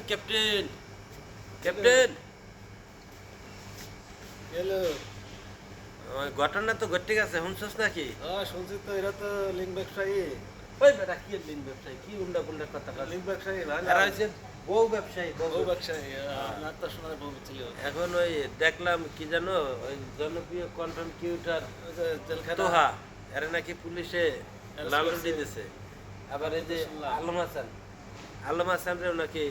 Captain captain hello. ঘটনা তো ঘটে গেছে শুনছস নাকি? হ্যাঁ শুনছি তো, এরা তো লিঙ্ক ব্যবসায়ী। ওই বেটা কি লিন ব্যবসায়ী, কি উন্ডা কুন্ডা কথা বলে? লিঙ্ক ব্যবসায়ী ভাই, এরা হচ্ছে বউ ব্যবসায়ী, বউ ব্যবসায়ী। আপনার তো শোনার বউ ছিল। এখন ওই দেখলাম কি জানো, ওই জনপ্রিয় কন্টেন্ট ক্রিয়েটর ওই যে জেলখানা। তোহা এরা নাকি পুলিশে Arrest লালন করছে। দিতেছে। আবার এই যে শুনলাম। আলম হাসান রেও নাকি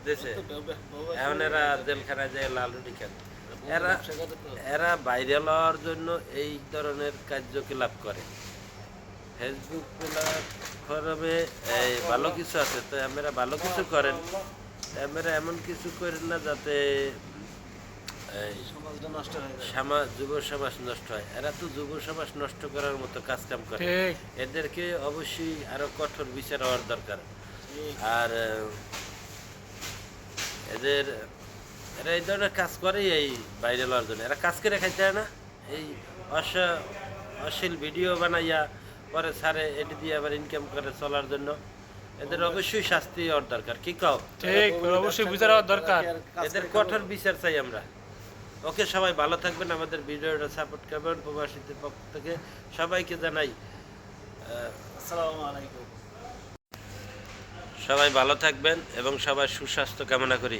দিছে। ও তো বউ এখন এরা জেলখানায় যায় লাল রুটি খান। এরা ব্যবসা করে তো। এরা ভাইরাল হওয়ার জন্য এই ধরনের কার্যকলাপ করে। ফেসবুক প্ল্যাটফর্মে এই ভালো কিছু আছে, তো আমরা ভালো কিছু করেন, আমরা এমন কিছু করেন না যাতে এই সমাজটা নষ্ট হয়ে যায়। যুব সমাজ নষ্ট হয়। এরা তো যুব সমাজ নষ্ট করার মতো কাজ কাম করে। এদেরকে অবশ্যই আরো কঠোর বিচার হওয়ার দরকার। ঠিক। আর এদের এরা এই ধরনের কাজ করে এই ভাইরাল হওয়ার জন্য। এরা কাজ করে খাইতে হয় না, এই অশ্লীল ভিডিও বানাইয়া পরে ছাড়ে, এটি দিয়ে আবার ইনকাম করে চলার জন্য। এদের অবশ্যই শাস্তি হওয়ার দরকার, কি কও? ঠিক, অবশ্যই বিচার হওয়ার দরকার। এদের কঠোর বিচার চাই আমরা। ওকে, সবাই ভালো থাকবেন, আমাদের ভিডিওটা সাপোর্ট করবেন। প্রবাসীদের পক্ষ থেকে সবাইকে জানাই আসসালামু আলাইকুম। সবাই ভালো থাকবেন এবং সবার সুস্বাস্থ্য কামনা করি।